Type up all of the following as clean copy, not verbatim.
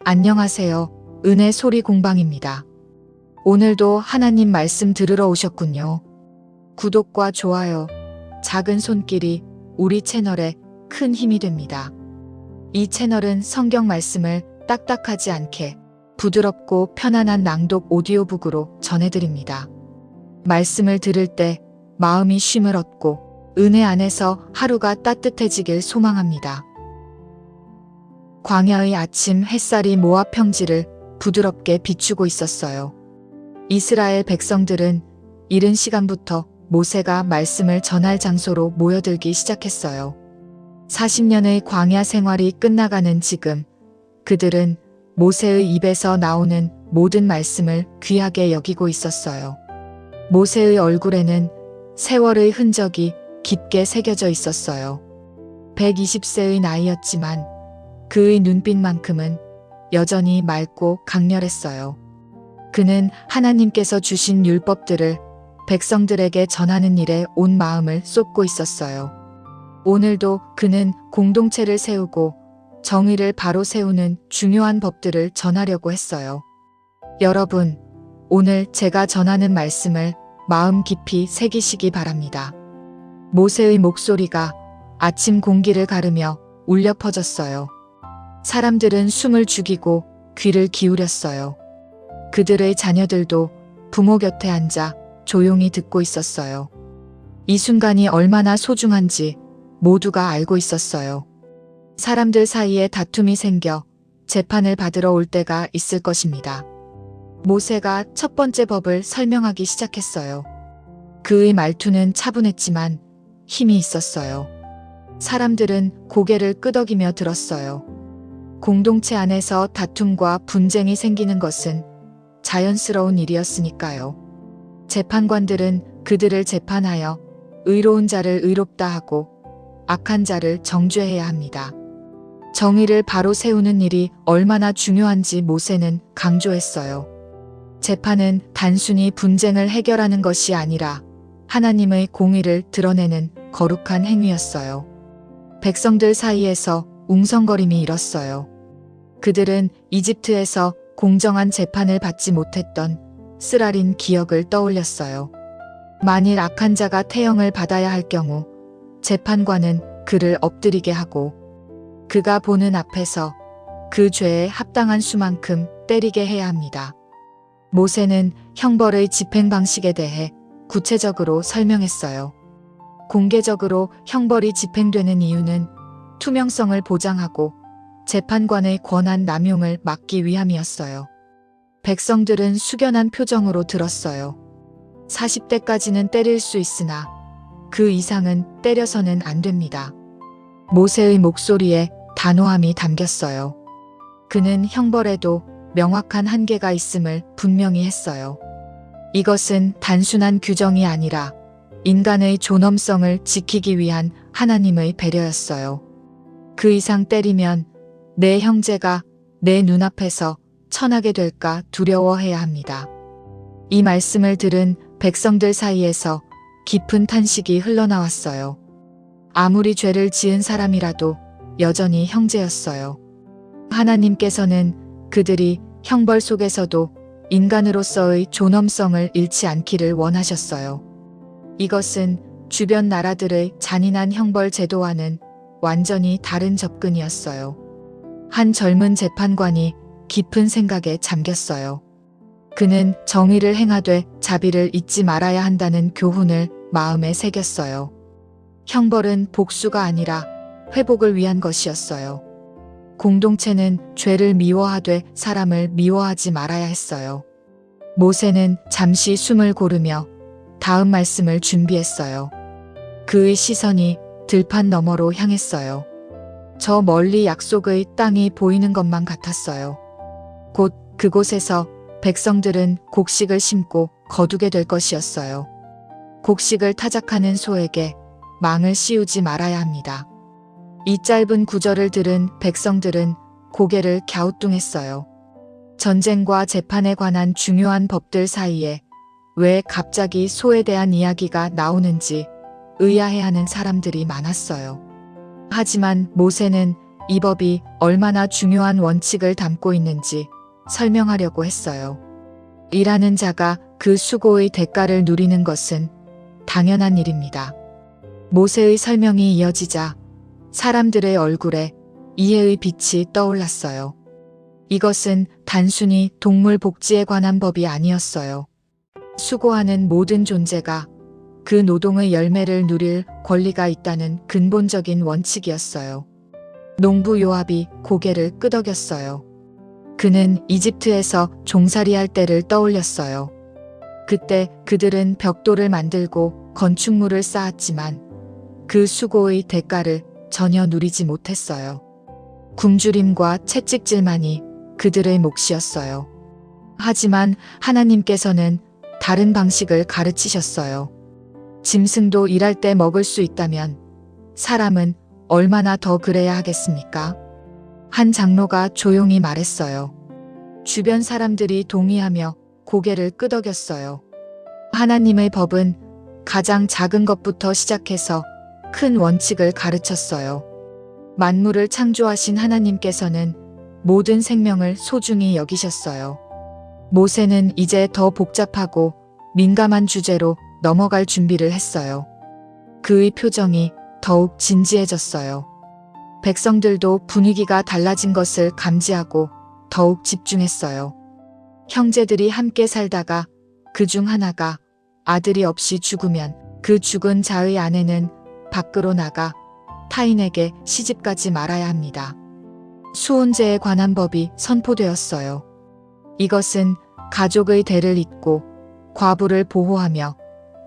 안녕하세요. 은혜 소리 공방입니다. 오늘도 하나님 말씀 들으러 오셨군요. 구독과 좋아요, 작은 손길이 우리 채널에 큰 힘이 됩니다. 이 채널은 성경 말씀을 딱딱하지 않게 부드럽고 편안한 낭독 오디오북으로 전해드립니다. 말씀을 들을 때 마음이 쉼을 얻고 은혜 안에서 하루가 따뜻해지길 소망합니다. 광야의 아침 햇살이 모압 평지를 부드럽게 비추고 있었어요. 이스라엘 백성들은 이른 시간부터 모세가 말씀을 전할 장소로 모여들기 시작했어요. 40년의 광야 생활이 끝나가는 지금 그들은 모세의 입에서 나오는 모든 말씀을 귀하게 여기고 있었어요. 모세의 얼굴에는 세월의 흔적이 깊게 새겨져 있었어요. 120세의 나이였지만 그의 눈빛만큼은 여전히 맑고 강렬했어요. 그는 하나님께서 주신 율법들을 백성들에게 전하는 일에 온 마음을 쏟고 있었어요. 오늘도 그는 공동체를 세우고 정의를 바로 세우는 중요한 법들을 전하려고 했어요. 여러분, 오늘 제가 전하는 말씀을 마음 깊이 새기시기 바랍니다. 모세의 목소리가 아침 공기를 가르며 울려 퍼졌어요. 사람들은 숨을 죽이고 귀를 기울였어요. 그들의 자녀들도 부모 곁에 앉아 조용히 듣고 있었어요. 이 순간이 얼마나 소중한지 모두가 알고 있었어요. 사람들 사이에 다툼이 생겨 재판을 받으러 올 때가 있을 것입니다. 모세가 첫 번째 법을 설명하기 시작했어요. 그의 말투는 차분했지만 힘이 있었어요. 사람들은 고개를 끄덕이며 들었어요. 공동체 안에서 다툼과 분쟁이 생기는 것은 자연스러운 일이었으니까요. 재판관들은 그들을 재판하여 의로운 자를 의롭다 하고 악한 자를 정죄해야 합니다. 정의를 바로 세우는 일이 얼마나 중요한지 모세는 강조했어요. 재판은 단순히 분쟁을 해결하는 것이 아니라 하나님의 공의를 드러내는 거룩한 행위였어요. 백성들 사이에서 웅성거림이 일었어요. 그들은 이집트에서 공정한 재판을 받지 못했던 쓰라린 기억을 떠올렸어요. 만일 악한 자가 태형을 받아야 할 경우 재판관은 그를 엎드리게 하고 그가 보는 앞에서 그 죄에 합당한 수만큼 때리게 해야 합니다. 모세는 형벌의 집행 방식에 대해 구체적으로 설명했어요. 공개적으로 형벌이 집행되는 이유는 투명성을 보장하고 재판관의 권한 남용을 막기 위함이었어요. 백성들은 숙연한 표정으로 들었어요. 40대까지는 때릴 수 있으나 그 이상은 때려서는 안 됩니다. 모세의 목소리에 단호함이 담겼어요. 그는 형벌에도 명확한 한계가 있음을 분명히 했어요. 이것은 단순한 규정이 아니라 인간의 존엄성을 지키기 위한 하나님의 배려였어요. 그 이상 때리면 내 형제가 내 눈앞에서 처나게 될까 두려워해야 합니다. 이 말씀을 들은 백성들 사이에서 깊은 탄식이 흘러나왔어요. 아무리 죄를 지은 사람이라도 여전히 형제였어요. 하나님께서는 그들이 형벌 속에서도 인간으로서의 존엄성을 잃지 않기를 원하셨어요. 이것은 주변 나라들의 잔인한 형벌 제도와는 완전히 다른 접근이었어요. 한 젊은 재판관이 깊은 생각에 잠겼어요. 그는 정의를 행하되 자비를 잊지 말아야 한다는 교훈을 마음에 새겼어요. 형벌은 복수가 아니라 회복을 위한 것이었어요. 공동체는 죄를 미워하되 사람을 미워하지 말아야 했어요. 모세는 잠시 숨을 고르며 다음 말씀을 준비했어요. 그의 시선이 들판 너머로 향했어요. 저 멀리 약속의 땅이 보이는 것만 같았어요. 곧 그곳에서 백성들은 곡식을 심고 거두게 될 것이었어요. 곡식을 타작하는 소에게 망을 씌우지 말아야 합니다. 이 짧은 구절을 들은 백성들은 고개를 갸우뚱했어요. 전쟁과 재판에 관한 중요한 법들 사이에 왜 갑자기 소에 대한 이야기가 나오는지 의아해하는 사람들이 많았어요. 하지만 모세는 이 법이 얼마나 중요한 원칙을 담고 있는지 설명하려고 했어요. 일하는 자가 그 수고의 대가를 누리는 것은 당연한 일입니다. 모세의 설명이 이어지자 사람들의 얼굴에 이해의 빛이 떠올랐어요. 이것은 단순히 동물 복지에 관한 법이 아니었어요. 수고하는 모든 존재가 그 노동의 열매를 누릴 권리가 있다는 근본적인 원칙이었어요. 농부 요압이 고개를 끄덕였어요. 그는 이집트에서 종살이할 때를 떠올렸어요. 그때 그들은 벽돌을 만들고 건축물을 쌓았지만 그 수고의 대가를 전혀 누리지 못했어요. 굶주림과 채찍질만이 그들의 몫이었어요. 하지만 하나님께서는 다른 방식을 가르치셨어요. 짐승도 일할 때 먹을 수 있다면 사람은 얼마나 더 그래야 하겠습니까? 한 장로가 조용히 말했어요. 주변 사람들이 동의하며 고개를 끄덕였어요. 하나님의 법은 가장 작은 것부터 시작해서 큰 원칙을 가르쳤어요. 만물을 창조하신 하나님께서는 모든 생명을 소중히 여기셨어요. 모세는 이제 더 복잡하고 민감한 주제로 넘어갈 준비를 했어요. 그의 표정이 더욱 진지해졌어요. 백성들도 분위기가 달라진 것을 감지하고 더욱 집중했어요. 형제들이 함께 살다가 그 중 하나가 아들이 없이 죽으면 그 죽은 자의 아내는 밖으로 나가 타인에게 시집가지 말아야 합니다. 수혼제에 관한 법이 선포되었어요. 이것은 가족의 대를 잇고 과부를 보호하며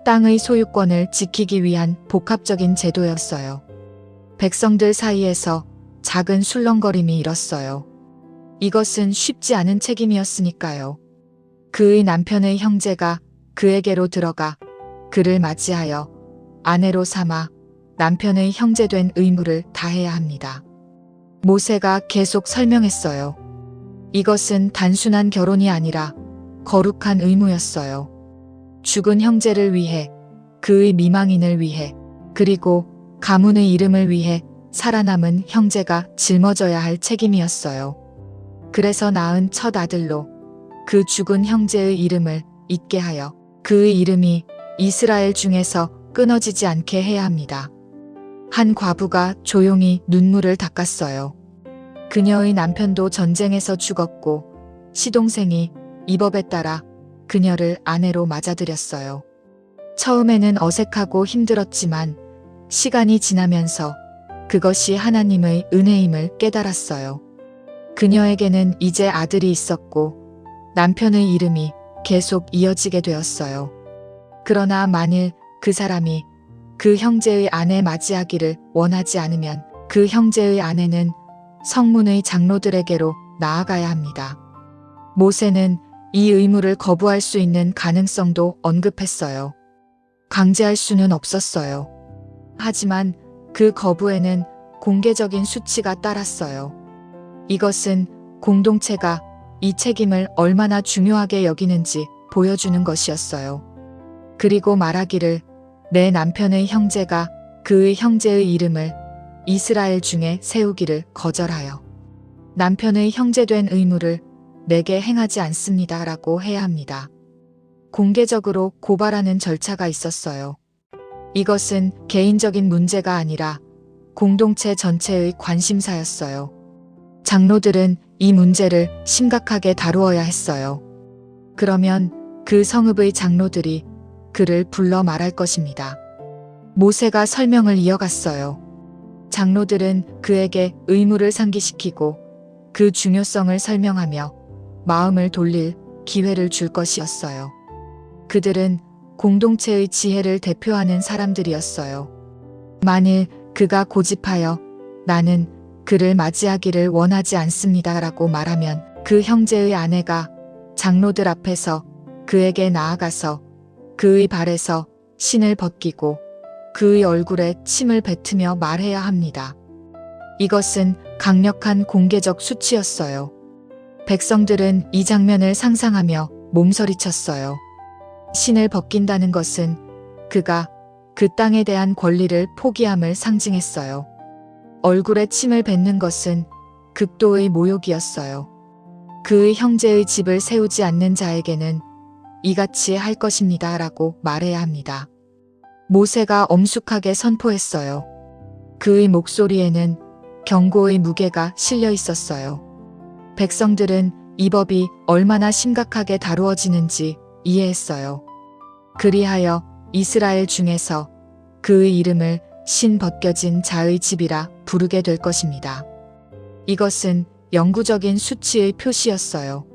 땅의 소유권을 지키기 위한 복합적인 제도였어요. 백성들 사이에서 작은 술렁거림이 일었어요. 이것은 쉽지 않은 책임이었으니까요. 그의 남편의 형제가 그에게로 들어가 그를 맞이하여 아내로 삼아 남편의 형제된 의무를 다해야 합니다. 모세가 계속 설명했어요. 이것은 단순한 결혼이 아니라 거룩한 의무였어요. 죽은 형제를 위해, 그의 미망인을 위해, 그리고 가문의 이름을 위해 살아남은 형제가 짊어져야 할 책임이었어요. 그래서 낳은 첫 아들로 그 죽은 형제의 이름을 잊게 하여 그의 이름이 이스라엘 중에서 끊어지지 않게 해야 합니다. 한 과부가 조용히 눈물을 닦았어요. 그녀의 남편도 전쟁에서 죽었고 시동생이 이 법에 따라 그녀를 아내로 맞아들였어요. 처음에는 어색하고 힘들었지만 시간이 지나면서 그것이 하나님의 은혜임을 깨달았어요. 그녀에게는 이제 아들이 있었고 남편의 이름이 계속 이어지게 되었어요. 그러나 만일 그 사람이 그 형제의 아내 맞이하기를 원하지 않으면 그 형제의 아내는 성문의 장로들에게로 나아가야 합니다. 모세는 이 의무를 거부할 수 있는 가능성도 언급했어요. 강제할 수는 없었어요. 하지만 그 거부에는 공개적인 수치가 따랐어요. 이것은 공동체가 이 책임을 얼마나 중요하게 여기는지 보여주는 것이었어요. 그리고 말하기를 내 남편의 형제가 그의 형제의 이름을 이스라엘 중에 세우기를 거절하여 남편의 형제된 의무를 내게 행하지 않습니다 라고 해야 합니다. 공개적으로 고발하는 절차가 있었어요. 이것은 개인적인 문제가 아니라 공동체 전체의 관심사였어요. 장로들은 이 문제를 심각하게 다루어야 했어요. 그러면 그 성읍의 장로들이 그를 불러 말할 것입니다. 모세가 설명을 이어갔어요. 장로들은 그에게 의무를 상기시키고 그 중요성을 설명하며 마음을 돌릴 기회를 줄 것이었어요. 그들은 공동체의 지혜를 대표하는 사람들이었어요. 만일 그가 고집하여 나는 그를 맞이하기를 원하지 않습니다 라고 말하면 그 형제의 아내가 장로들 앞에서 그에게 나아가서 그의 발에서 신을 벗기고 그의 얼굴에 침을 뱉으며 말해야 합니다. 이것은 강력한 공개적 수치였어요. 백성들은 이 장면을 상상하며 몸서리쳤어요. 신을 벗긴다는 것은 그가 그 땅에 대한 권리를 포기함을 상징했어요. 얼굴에 침을 뱉는 것은 극도의 모욕이었어요. 그의 형제의 집을 세우지 않는 자에게는 이같이 할 것입니다 라고 말해야 합니다. 모세가 엄숙하게 선포했어요. 그의 목소리에는 경고의 무게가 실려 있었어요. 백성들은 이 법이 얼마나 심각하게 다루어지는지 이해했어요. 그리하여 이스라엘 중에서 그의 이름을 신 벗겨진 자의 집이라 부르게 될 것입니다. 이것은 영구적인 수치의 표시였어요.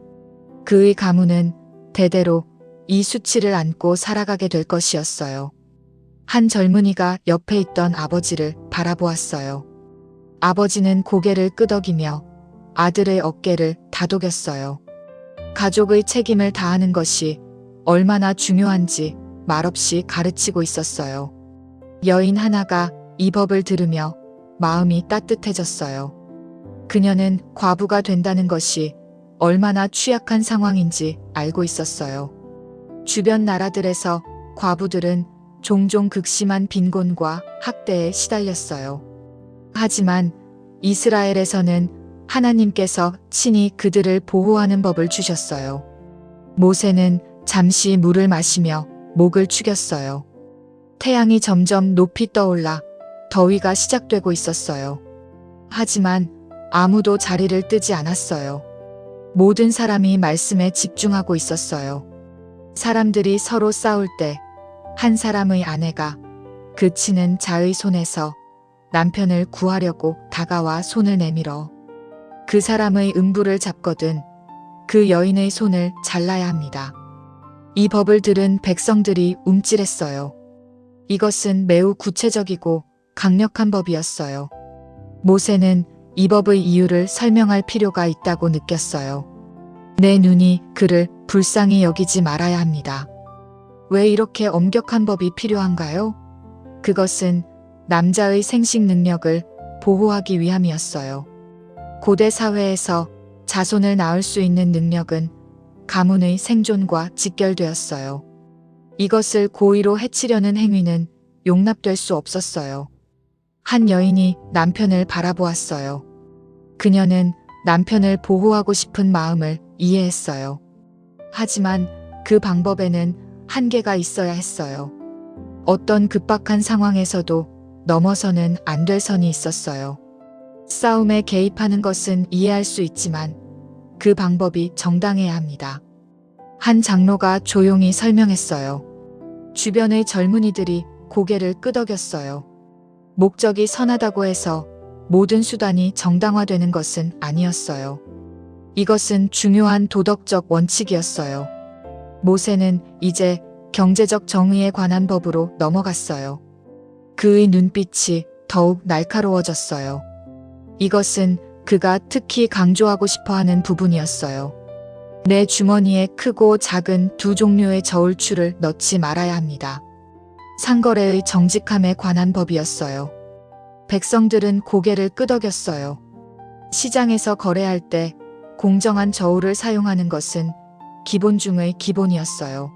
그의 가문은 대대로 이 수치를 안고 살아가게 될 것이었어요. 한 젊은이가 옆에 있던 아버지를 바라보았어요. 아버지는 고개를 끄덕이며 아들의 어깨를 다독였어요. 가족의 책임을 다하는 것이 얼마나 중요한지 말없이 가르치고 있었어요. 여인 하나가 이 법을 들으며 마음이 따뜻해졌어요. 그녀는 과부가 된다는 것이 얼마나 취약한 상황인지 알고 있었어요. 주변 나라들에서 과부들은 종종 극심한 빈곤과 학대에 시달렸어요. 하지만 이스라엘에서는 하나님께서 친히 그들을 보호하는 법을 주셨어요. 모세는 잠시 물을 마시며 목을 축였어요. 태양이 점점 높이 떠올라 더위가 시작되고 있었어요. 하지만 아무도 자리를 뜨지 않았어요. 모든 사람이 말씀에 집중하고 있었어요. 사람들이 서로 싸울 때 한 사람의 아내가 그 치는 자의 손에서 남편을 구하려고 다가와 손을 내밀어 그 사람의 음부를 잡거든 그 여인의 손을 잘라야 합니다. 이 법을 들은 백성들이 움찔했어요. 이것은 매우 구체적이고 강력한 법이었어요. 모세는 이 법의 이유를 설명할 필요가 있다고 느꼈어요. 내 눈이 그를 불쌍히 여기지 말아야 합니다. 왜 이렇게 엄격한 법이 필요한가요? 그것은 남자의 생식 능력을 보호하기 위함이었어요. 고대 사회에서 자손을 낳을 수 있는 능력은 가문의 생존과 직결되었어요. 이것을 고의로 해치려는 행위는 용납될 수 없었어요. 한 여인이 남편을 바라보았어요. 그녀는 남편을 보호하고 싶은 마음을 이해했어요. 하지만 그 방법에는 한계가 있어야 했어요. 어떤 급박한 상황에서도 넘어서는 안 될 선이 있었어요. 싸움에 개입하는 것은 이해할 수 있지만 그 방법이 정당해야 합니다. 한 장로가 조용히 설명했어요. 주변의 젊은이들이 고개를 끄덕였어요. 목적이 선하다고 해서 모든 수단이 정당화되는 것은 아니었어요. 이것은 중요한 도덕적 원칙이었어요. 모세는 이제 경제적 정의에 관한 법으로 넘어갔어요. 그의 눈빛이 더욱 날카로워졌어요. 이것은 그가 특히 강조하고 싶어 하는 부분이었어요. 내 주머니에 크고 작은 두 종류의 저울추를 넣지 말아야 합니다. 상거래의 정직함에 관한 법이었어요. 백성들은 고개를 끄덕였어요. 시장에서 거래할 때 공정한 저울을 사용하는 것은 기본 중의 기본이었어요.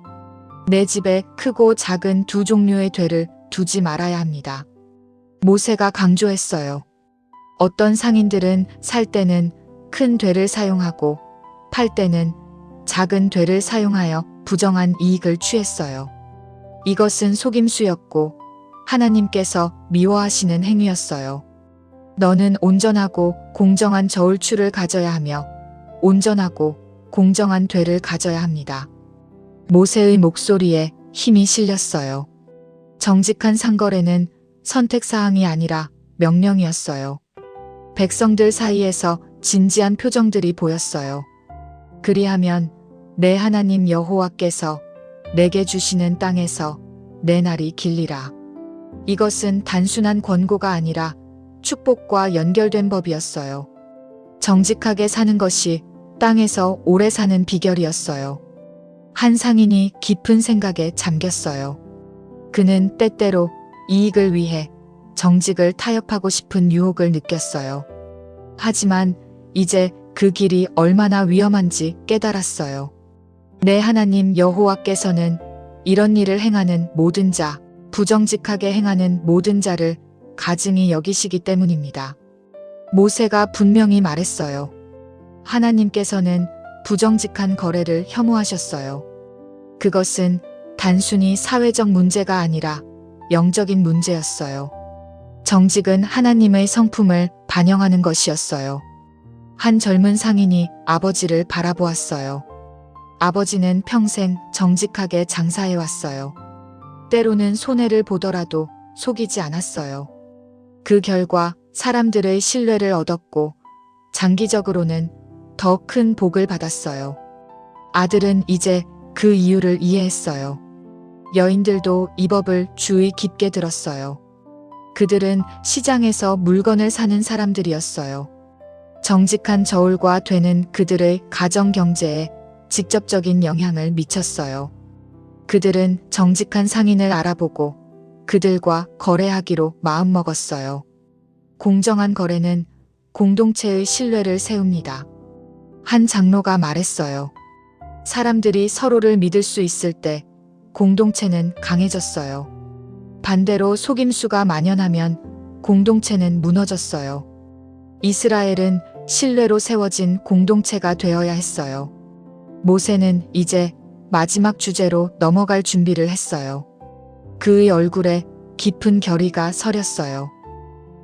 내 집에 크고 작은 두 종류의 되를 두지 말아야 합니다. 모세가 강조했어요. 어떤 상인들은 살 때는 큰 되를 사용하고 팔 때는 작은 되를 사용하여 부정한 이익을 취했어요. 이것은 속임수였고 하나님께서 미워하시는 행위였어요. 너는 온전하고 공정한 저울추를 가져야 하며 온전하고 공정한 되를 가져야 합니다. 모세의 목소리에 힘이 실렸어요. 정직한 상거래는 선택사항이 아니라 명령이었어요. 백성들 사이에서 진지한 표정들이 보였어요. 그리하면 내 하나님 여호와께서 내게 주시는 땅에서 내 날이 길리라. 이것은 단순한 권고가 아니라 축복과 연결된 법이었어요. 정직하게 사는 것이 땅에서 오래 사는 비결이었어요. 한 상인이 깊은 생각에 잠겼어요. 그는 때때로 이익을 위해 정직을 타협하고 싶은 유혹을 느꼈어요. 하지만 이제 그 길이 얼마나 위험한지 깨달았어요. 내 하나님 여호와께서는 이런 일을 행하는 모든 자, 부정직하게 행하는 모든 자를 가증히 여기시기 때문입니다. 모세가 분명히 말했어요. 하나님께서는 부정직한 거래를 혐오하셨어요. 그것은 단순히 사회적 문제가 아니라 영적인 문제였어요. 정직은 하나님의 성품을 반영하는 것이었어요. 한 젊은 상인이 아버지를 바라보았어요. 아버지는 평생 정직하게 장사해왔어요. 때로는 손해를 보더라도 속이지 않았어요. 그 결과 사람들의 신뢰를 얻었고 장기적으로는 더 큰 복을 받았어요. 아들은 이제 그 이유를 이해했어요. 여인들도 이 법을 주의 깊게 들었어요. 그들은 시장에서 물건을 사는 사람들이었어요. 정직한 저울과 되는 그들의 가정 경제에 직접적인 영향을 미쳤어요. 그들은 정직한 상인을 알아보고 그들과 거래하기로 마음먹었어요. 공정한 거래는 공동체의 신뢰를 세웁니다. 한 장로가 말했어요. 사람들이 서로를 믿을 수 있을 때 공동체는 강해졌어요. 반대로 속임수가 만연하면 공동체는 무너졌어요. 이스라엘은 신뢰로 세워진 공동체가 되어야 했어요. 모세는 이제 마지막 주제로 넘어갈 준비를 했어요. 그의 얼굴에 깊은 결의가 서렸어요.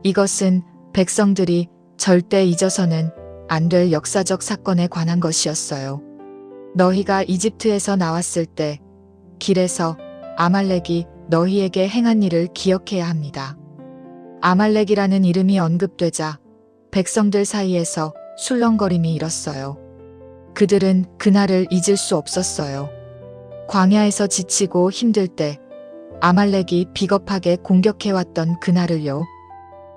이것은 백성들이 절대 잊어서는 안 될 역사적 사건에 관한 것이었어요. 너희가 이집트에서 나왔을 때 길에서 아말렉이 너희에게 행한 일을 기억해야 합니다. 아말렉이라는 이름이 언급되자 백성들 사이에서 술렁거림이 일었어요. 그들은 그날을 잊을 수 없었어요. 광야에서 지치고 힘들 때 아말렉이 비겁하게 공격해왔던 그날을요.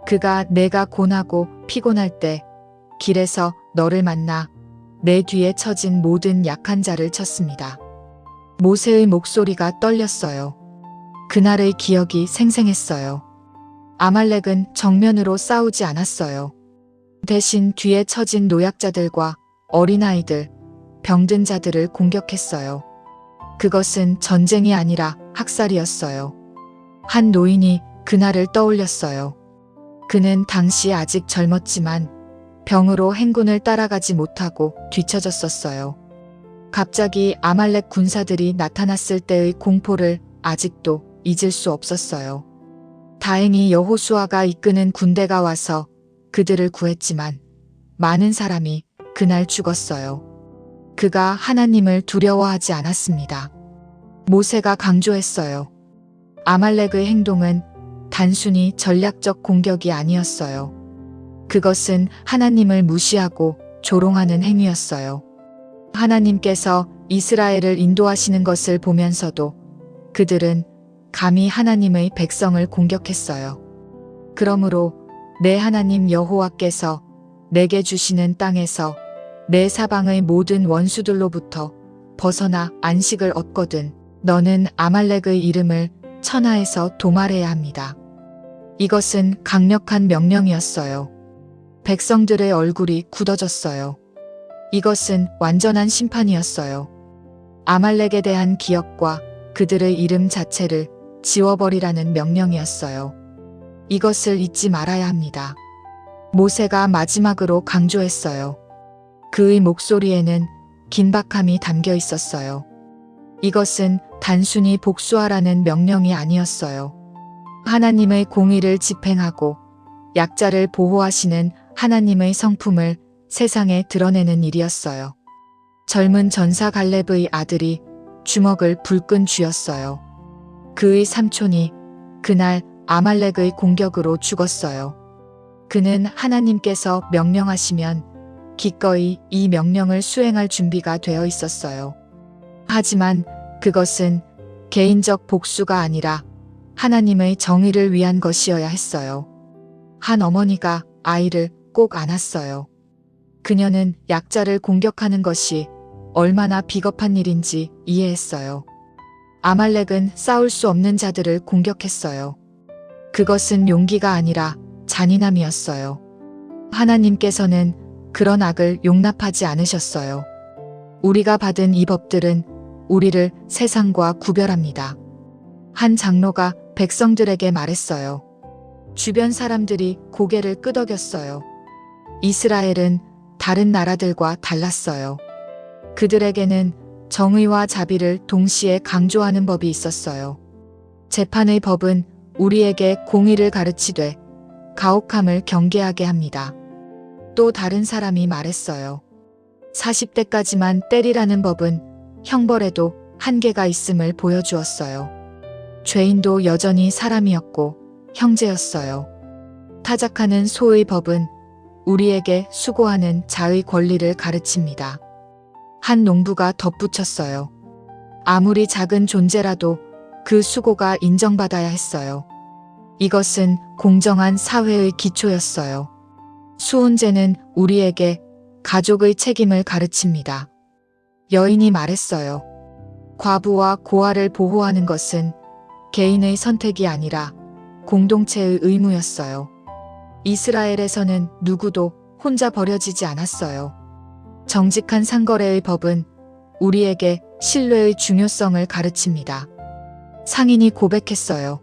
그가 내가 고나고 피곤할 때 길에서 너를 만나 내 뒤에 처진 모든 약한 자를 쳤습니다. 모세의 목소리가 떨렸어요. 그날의 기억이 생생했어요. 아말렉은 정면으로 싸우지 않았어요. 대신 뒤에 처진 노약자들과 어린아이들, 병든 자들을 공격했어요. 그것은 전쟁이 아니라 학살이었어요. 한 노인이 그날을 떠올렸어요. 그는 당시 아직 젊었지만 병으로 행군을 따라가지 못하고 뒤처졌었어요. 갑자기 아말렉 군사들이 나타났을 때의 공포를 아직도 잊을 수 없었어요. 다행히 여호수아가 이끄는 군대가 와서 그들을 구했지만 많은 사람이 그날 죽었어요. 그가 하나님을 두려워하지 않았습니다. 모세가 강조했어요. 아말렉의 행동은 단순히 전략적 공격이 아니었어요. 그것은 하나님을 무시하고 조롱하는 행위였어요. 하나님께서 이스라엘을 인도하시는 것을 보면서도 그들은 감히 하나님의 백성을 공격했어요. 그러므로 내 하나님 여호와께서 내게 주시는 땅에서 내 사방의 모든 원수들로부터 벗어나 안식을 얻거든 너는 아말렉의 이름을 천하에서 도말해야 합니다. 이것은 강력한 명령이었어요. 백성들의 얼굴이 굳어졌어요. 이것은 완전한 심판이었어요. 아말렉에 대한 기억과 그들의 이름 자체를 지워버리라는 명령이었어요. 이것을 잊지 말아야 합니다. 모세가 마지막으로 강조했어요. 그의 목소리에는 긴박함이 담겨 있었어요. 이것은 단순히 복수하라는 명령이 아니었어요. 하나님의 공의를 집행하고 약자를 보호하시는 하나님의 성품을 세상에 드러내는 일이었어요. 젊은 전사 갈렙의 아들이 주먹을 불끈 쥐었어요. 그의 삼촌이 그날 아말렉의 공격으로 죽었어요. 그는 하나님께서 명령하시면 기꺼이 이 명령을 수행할 준비가 되어 있었어요. 하지만 그것은 개인적 복수가 아니라 하나님의 정의를 위한 것이어야 했어요. 한 어머니가 아이를 꼭 안았어요. 그녀는 약자를 공격하는 것이 얼마나 비겁한 일인지 이해했어요. 아말렉은 싸울 수 없는 자들을 공격했어요. 그것은 용기가 아니라 잔인함이었어요. 하나님께서는 그런 악을 용납하지 않으셨어요. 우리가 받은 이 법들은 우리를 세상과 구별합니다. 한 장로가 백성들에게 말했어요. 주변 사람들이 고개를 끄덕였어요. 이스라엘은 다른 나라들과 달랐어요. 그들에게는 정의와 자비를 동시에 강조하는 법이 있었어요. 재판의 법은 우리에게 공의를 가르치되 가혹함을 경계하게 합니다. 또 다른 사람이 말했어요. 40대까지만 때리라는 법은 형벌에도 한계가 있음을 보여주었어요. 죄인도 여전히 사람이었고 형제였어요. 타작하는 소의 법은 우리에게 수고하는 자의 권리를 가르칩니다. 한 농부가 덧붙였어요. 아무리 작은 존재라도 그 수고가 인정받아야 했어요. 이것은 공정한 사회의 기초였어요. 수훈제는 우리에게 가족의 책임을 가르칩니다. 여인이 말했어요. 과부와 고아를 보호하는 것은 개인의 선택이 아니라 공동체의 의무였어요. 이스라엘에서는 누구도 혼자 버려지지 않았어요. 정직한 상거래의 법은 우리에게 신뢰의 중요성을 가르칩니다. 상인이 고백했어요.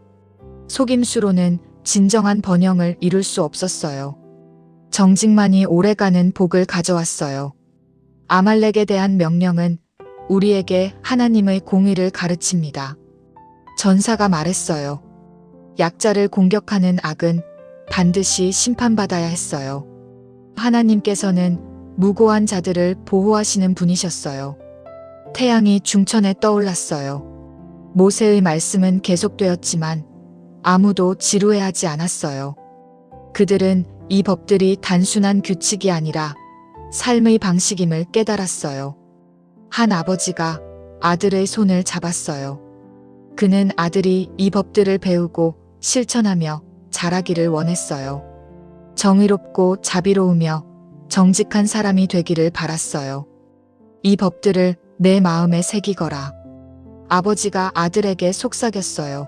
속임수로는 진정한 번영을 이룰 수 없었어요. 정직만이 오래가는 복을 가져왔어요. 아말렉에 대한 명령은 우리에게 하나님의 공의를 가르칩니다. 전사가 말했어요. 약자를 공격하는 악은 반드시 심판받아야 했어요. 하나님께서는 무고한 자들을 보호하시는 분이셨어요. 태양이 중천에 떠올랐어요. 모세의 말씀은 계속되었지만 아무도 지루해하지 않았어요. 그들은 이 법들이 단순한 규칙이 아니라 삶의 방식임을 깨달았어요. 한 아버지가 아들의 손을 잡았어요. 그는 아들이 이 법들을 배우고 실천하며 자라기를 원했어요. 정의롭고 자비로우며 정직한 사람이 되기를 바랐어요. 이 법들을 내 마음에 새기거라. 아버지가 아들에게 속삭였어요.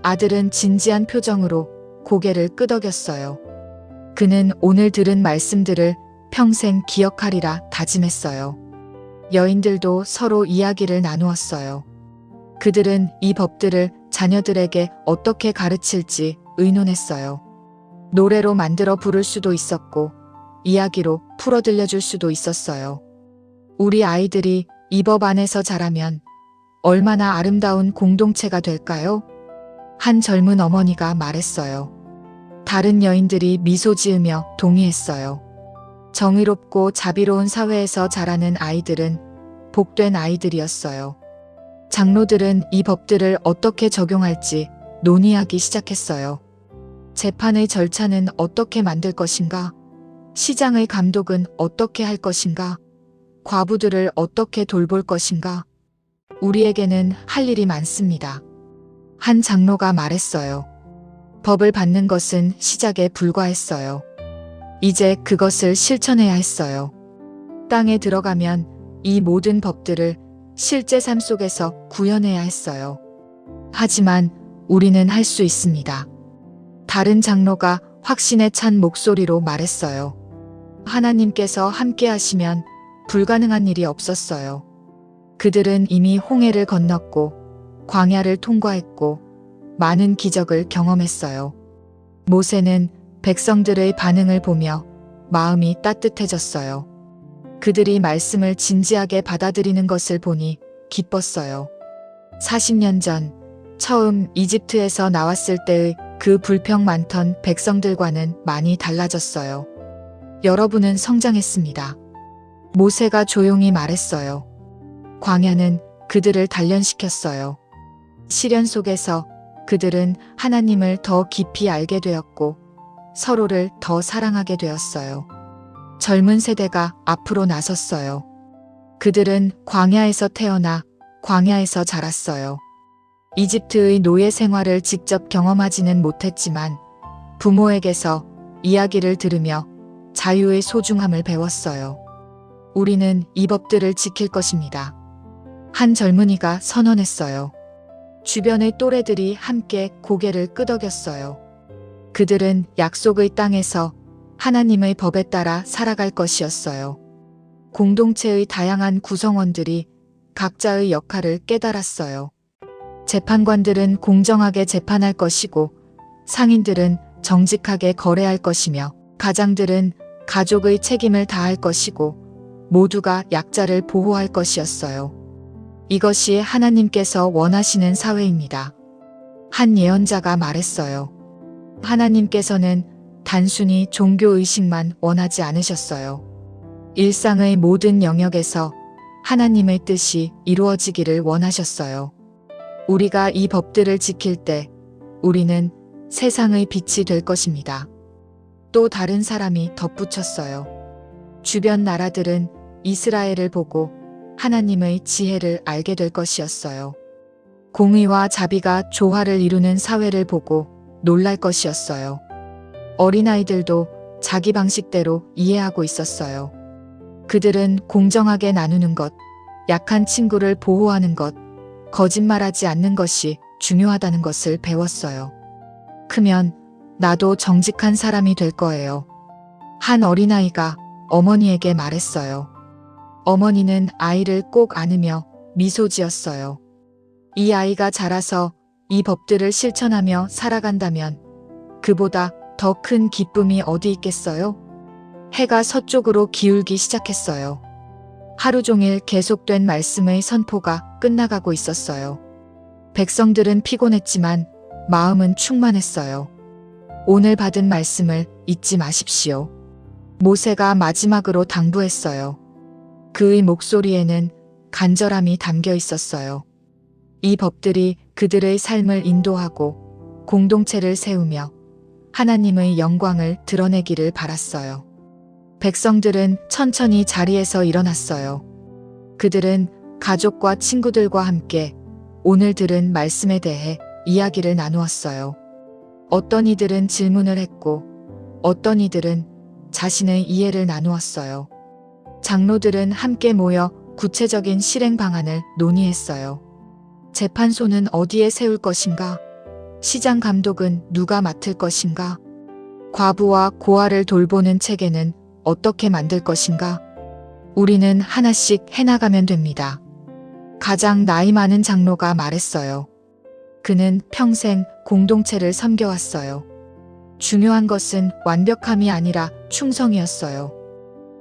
아들은 진지한 표정으로 고개를 끄덕였어요. 그는 오늘 들은 말씀들을 평생 기억하리라 다짐했어요. 여인들도 서로 이야기를 나누었어요. 그들은 이 법들을 자녀들에게 어떻게 가르칠지 의논했어요. 노래로 만들어 부를 수도 있었고 이야기로 풀어 들려줄 수도 있었어요. 우리 아이들이 이 법 안에서 자라면 얼마나 아름다운 공동체가 될까요? 한 젊은 어머니가 말했어요. 다른 여인들이 미소 지으며 동의했어요. 정의롭고 자비로운 사회에서 자라는 아이들은 복된 아이들이었어요. 장로들은 이 법들을 어떻게 적용할지 논의하기 시작했어요. 재판의 절차는 어떻게 만들 것인가? 시장의 감독은 어떻게 할 것인가? 과부들을 어떻게 돌볼 것인가? 우리에게는 할 일이 많습니다. 한 장로가 말했어요. 법을 받는 것은 시작에 불과했어요. 이제 그것을 실천해야 했어요. 땅에 들어가면 이 모든 법들을 실제 삶 속에서 구현해야 했어요. 하지만 우리는 할 수 있습니다. 다른 장로가 확신에 찬 목소리로 말했어요. 하나님께서 함께 하시면 불가능한 일이 없었어요. 그들은 이미 홍해를 건넜고 광야를 통과했고 많은 기적을 경험했어요. 모세는 백성들의 반응을 보며 마음이 따뜻해졌어요. 그들이 말씀을 진지하게 받아들이는 것을 보니 기뻤어요. 40년 전 처음 이집트에서 나왔을 때의 그 불평 많던 백성들과는 많이 달라졌어요. 여러분은 성장했습니다. 모세가 조용히 말했어요. 광야는 그들을 단련시켰어요. 시련 속에서 그들은 하나님을 더 깊이 알게 되었고 서로를 더 사랑하게 되었어요. 젊은 세대가 앞으로 나섰어요. 그들은 광야에서 태어나 광야에서 자랐어요. 이집트의 노예 생활을 직접 경험하지는 못했지만 부모에게서 이야기를 들으며 자유의 소중함을 배웠어요. 우리는 이 법들을 지킬 것입니다. 한 젊은이가 선언했어요. 주변의 또래들이 함께 고개를 끄덕였어요. 그들은 약속의 땅에서 하나님의 법에 따라 살아갈 것이었어요. 공동체의 다양한 구성원들이 각자의 역할을 깨달았어요. 재판관들은 공정하게 재판할 것이고 상인들은 정직하게 거래할 것이며 가장들은 가족의 책임을 다할 것이고 모두가 약자를 보호할 것이었어요. 이것이 하나님께서 원하시는 사회입니다. 한 예언자가 말했어요. 하나님께서는 단순히 종교의식만 원하지 않으셨어요. 일상의 모든 영역에서 하나님의 뜻이 이루어지기를 원하셨어요. 우리가 이 법들을 지킬 때 우리는 세상의 빛이 될 것입니다. 또 다른 사람이 덧붙였어요. 주변 나라들은 이스라엘을 보고 하나님의 지혜를 알게 될 것이었어요. 공의와 자비가 조화를 이루는 사회를 보고 놀랄 것이었어요. 어린아이들도 자기 방식대로 이해하고 있었어요. 그들은 공정하게 나누는 것, 약한 친구를 보호하는 것, 거짓말하지 않는 것이 중요하다는 것을 배웠어요. 크면 나도 정직한 사람이 될 거예요. 한 어린아이가 어머니에게 말했어요. 어머니는 아이를 꼭 안으며 미소 지었어요. 이 아이가 자라서 이 법들을 실천하며 살아간다면 그보다 더 큰 기쁨이 어디 있겠어요? 해가 서쪽으로 기울기 시작했어요. 하루 종일 계속된 말씀의 선포가 끝나가고 있었어요. 백성들은 피곤했지만 마음은 충만했어요. 오늘 받은 말씀을 잊지 마십시오. 모세가 마지막으로 당부했어요. 그의 목소리에는 간절함이 담겨 있었어요. 이 법들이 그들의 삶을 인도하고 공동체를 세우며 하나님의 영광을 드러내기를 바랐어요. 백성들은 천천히 자리에서 일어났어요. 그들은 가족과 친구들과 함께 오늘 들은 말씀에 대해 이야기를 나누었어요. 어떤 이들은 질문을 했고 어떤 이들은 자신의 이해를 나누었어요. 장로들은 함께 모여 구체적인 실행 방안을 논의했어요. 재판소는 어디에 세울 것인가? 시장 감독은 누가 맡을 것인가? 과부와 고아를 돌보는 체계는 어떻게 만들 것인가? 우리는 하나씩 해나가면 됩니다. 가장 나이 많은 장로가 말했어요. 그는 평생 공동체를 섬겨왔어요. 중요한 것은 완벽함이 아니라 충성이었어요.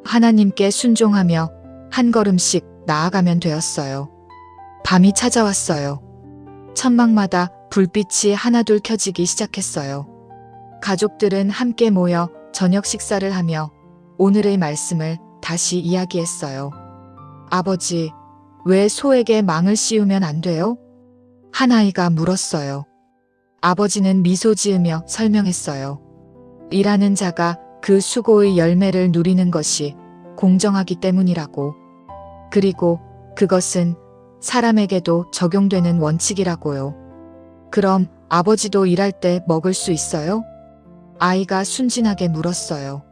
하나님께 순종하며 한 걸음씩 나아가면 되었어요. 밤이 찾아왔어요. 천막마다 불빛이 하나둘 켜지기 시작했어요. 가족들은 함께 모여 저녁 식사를 하며 오늘의 말씀을 다시 이야기했어요. 아버지, 왜 소에게 망을 씌우면 안 돼요? 한 아이가 물었어요. 아버지는 미소 지으며 설명했어요. 일하는 자가 그 수고의 열매를 누리는 것이 공정하기 때문이라고. 그리고 그것은 사람에게도 적용되는 원칙이라고요. 그럼 아버지도 일할 때 먹을 수 있어요? 아이가 순진하게 물었어요.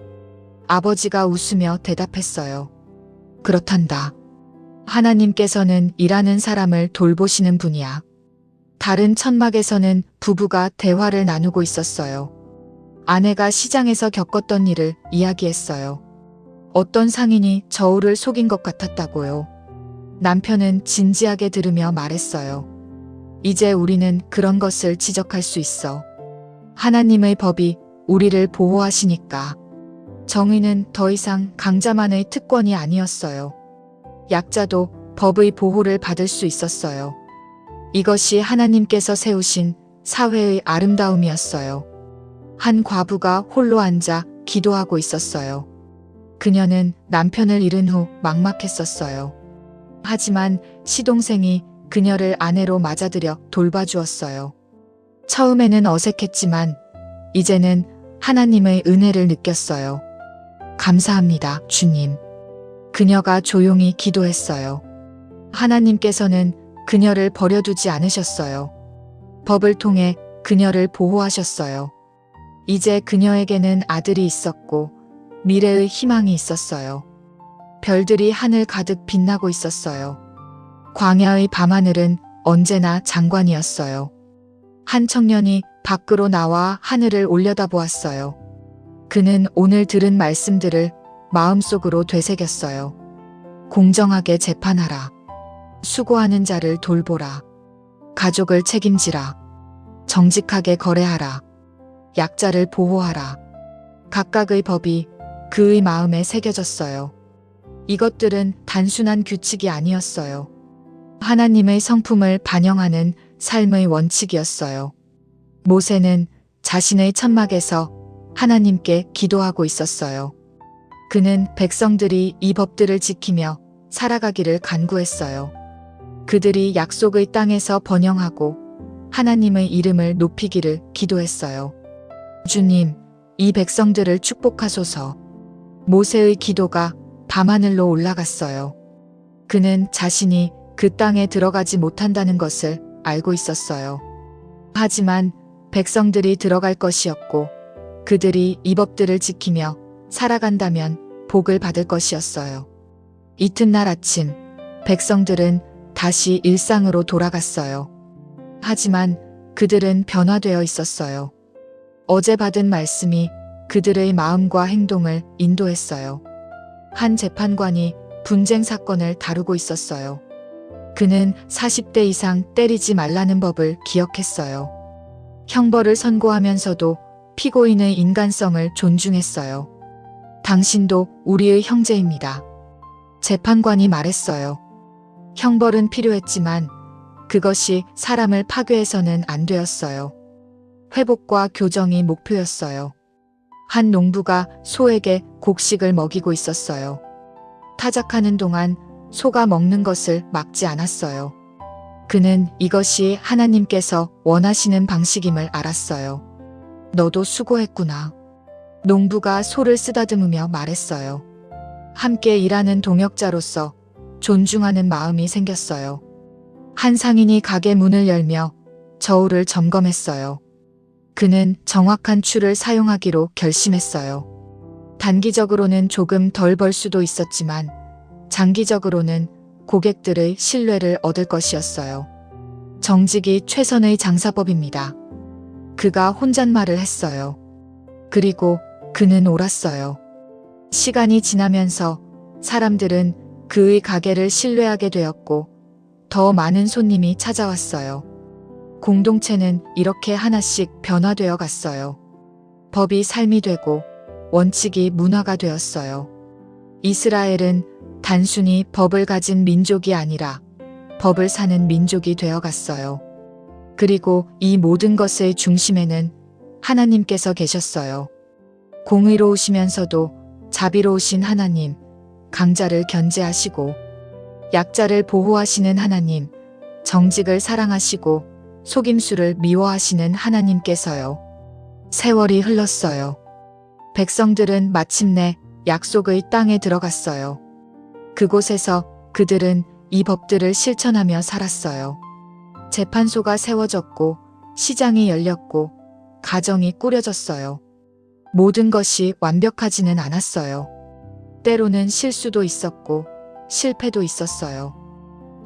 아버지가 웃으며 대답했어요. 그렇단다. 하나님께서는 일하는 사람을 돌보시는 분이야. 다른 천막에서는 부부가 대화를 나누고 있었어요. 아내가 시장에서 겪었던 일을 이야기했어요. 어떤 상인이 저울을 속인 것 같았다고요. 남편은 진지하게 들으며 말했어요. 이제 우리는 그런 것을 지적할 수 있어. 하나님의 법이 우리를 보호하시니까. 정의는 더 이상 강자만의 특권이 아니었어요. 약자도 법의 보호를 받을 수 있었어요. 이것이 하나님께서 세우신 사회의 아름다움이었어요. 한 과부가 홀로 앉아 기도하고 있었어요. 그녀는 남편을 잃은 후 막막했었어요. 하지만 시동생이 그녀를 아내로 맞아들여 돌봐주었어요. 처음에는 어색했지만 이제는 하나님의 은혜를 느꼈어요. 감사합니다, 주님. 그녀가 조용히 기도했어요. 하나님께서는 그녀를 버려두지 않으셨어요. 법을 통해 그녀를 보호하셨어요. 이제 그녀에게는 아들이 있었고 미래의 희망이 있었어요. 별들이 하늘 가득 빛나고 있었어요. 광야의 밤하늘은 언제나 장관이었어요. 한 청년이 밖으로 나와 하늘을 올려다보았어요. 그는 오늘 들은 말씀들을 마음속으로 되새겼어요. 공정하게 재판하라. 수고하는 자를 돌보라. 가족을 책임지라. 정직하게 거래하라. 약자를 보호하라. 각각의 법이 그의 마음에 새겨졌어요. 이것들은 단순한 규칙이 아니었어요. 하나님의 성품을 반영하는 삶의 원칙이었어요. 모세는 자신의 천막에서 하나님께 기도하고 있었어요. 그는 백성들이 이 법들을 지키며 살아가기를 간구했어요. 그들이 약속의 땅에서 번영하고 하나님의 이름을 높이기를 기도했어요. 주님, 이 백성들을 축복하소서. 모세의 기도가 밤하늘로 올라갔어요. 그는 자신이 그 땅에 들어가지 못한다는 것을 알고 있었어요. 하지만 백성들이 들어갈 것이었고 그들이 이 법들을 지키며 살아간다면 복을 받을 것이었어요. 이튿날 아침 백성들은 다시 일상으로 돌아갔어요. 하지만 그들은 변화되어 있었어요. 어제 받은 말씀이 그들의 마음과 행동을 인도했어요. 한 재판관이 분쟁 사건을 다루고 있었어요. 그는 40대 이상 때리지 말라는 법을 기억했어요. 형벌을 선고하면서도 피고인의 인간성을 존중했어요. 당신도 우리의 형제입니다. 재판관이 말했어요. 형벌은 필요했지만 그것이 사람을 파괴해서는 안 되었어요. 회복과 교정이 목표였어요. 한 농부가 소에게 곡식을 먹이고 있었어요. 타작하는 동안 소가 먹는 것을 막지 않았어요. 그는 이것이 하나님께서 원하시는 방식임을 알았어요. 너도 수고했구나. 농부가 소를 쓰다듬으며 말했어요. 함께 일하는 동역자로서 존중하는 마음이 생겼어요. 한 상인이 가게 문을 열며 저울을 점검했어요. 그는 정확한 추를 사용하기로 결심했어요. 단기적으로는 조금 덜 벌 수도 있었지만 장기적으로는 고객들의 신뢰를 얻을 것이었어요. 정직이 최선의 장사법입니다. 그가 혼잣말을 했어요. 그리고 그는 옳았어요. 시간이 지나면서 사람들은 그의 가게를 신뢰하게 되었고 더 많은 손님이 찾아왔어요. 공동체는 이렇게 하나씩 변화되어 갔어요. 법이 삶이 되고 원칙이 문화가 되었어요. 이스라엘은 단순히 법을 가진 민족이 아니라 법을 사는 민족이 되어 갔어요. 그리고 이 모든 것의 중심에는 하나님께서 계셨어요. 공의로우시면서도 자비로우신 하나님, 강자를 견제하시고 약자를 보호하시는 하나님, 정직을 사랑하시고 속임수를 미워하시는 하나님께서요. 세월이 흘렀어요. 백성들은 마침내 약속의 땅에 들어갔어요. 그곳에서 그들은 이 법들을 실천하며 살았어요. 재판소가 세워졌고 시장이 열렸고 가정이 꾸려졌어요. 모든 것이 완벽하지는 않았어요. 때로는 실수도 있었고 실패도 있었어요.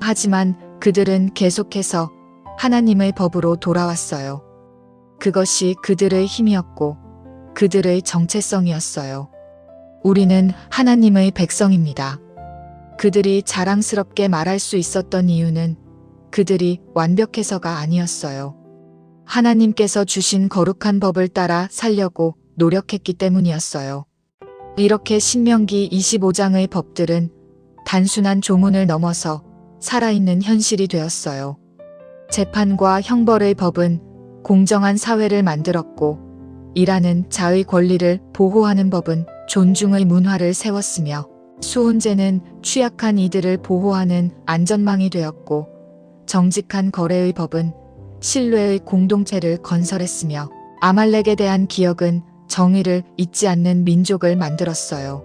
하지만 그들은 계속해서 하나님의 법으로 돌아왔어요. 그것이 그들의 힘이었고 그들의 정체성이었어요. 우리는 하나님의 백성입니다. 그들이 자랑스럽게 말할 수 있었던 이유는 그들이 완벽해서가 아니었어요. 하나님께서 주신 거룩한 법을 따라 살려고 노력했기 때문이었어요. 이렇게 신명기 25장의 법들은 단순한 조문을 넘어서 살아있는 현실이 되었어요. 재판과 형벌의 법은 공정한 사회를 만들었고 일하는 자의 권리를 보호하는 법은 존중의 문화를 세웠으며 수혼제는 취약한 이들을 보호하는 안전망이 되었고 정직한 거래의 법은 신뢰의 공동체를 건설했으며 아말렉에 대한 기억은 정의를 잊지 않는 민족을 만들었어요.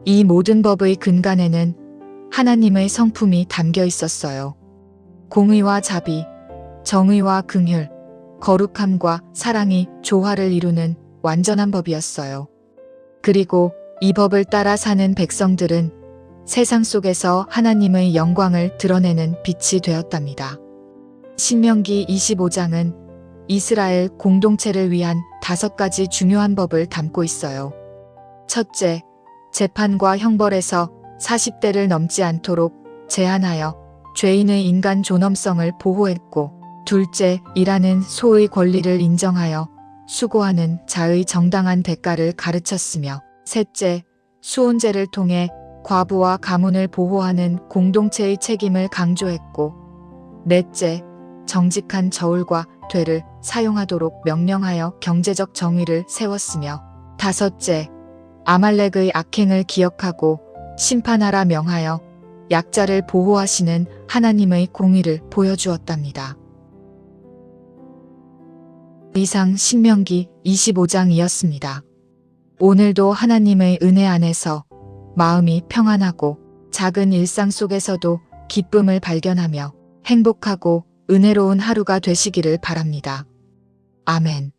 이 모든 법의 근간에는 하나님의 성품이 담겨 있었어요. 공의와 자비, 정의와 긍휼, 거룩함과 사랑이 조화를 이루는 완전한 법이었어요. 그리고 이 법을 따라 사는 백성들은 세상 속에서 하나님의 영광을 드러내는 빛이 되었답니다. 신명기 25장은 이스라엘 공동체를 위한 5가지 중요한 법을 담고 있어요. 첫째, 재판과 형벌에서 40대를 넘지 않도록 제한하여 죄인의 인간 존엄성을 보호했고, 둘째, 일하는 소의 권리를 인정하여 수고하는 자의 정당한 대가를 가르쳤으며, 셋째, 수혼제를 통해 과부와 가문을 보호하는 공동체의 책임을 강조했고, 넷째, 정직한 저울과 되를 사용하도록 명령하여 경제적 정의를 세웠으며, 다섯째, 아말렉의 악행을 기억하고 심판하라 명하여 약자를 보호하시는 하나님의 공의를 보여주었답니다. 이상 신명기 25장이었습니다. 오늘도 하나님의 은혜 안에서 마음이 평안하고 작은 일상 속에서도 기쁨을 발견하며 행복하고 은혜로운 하루가 되시기를 바랍니다. 아멘.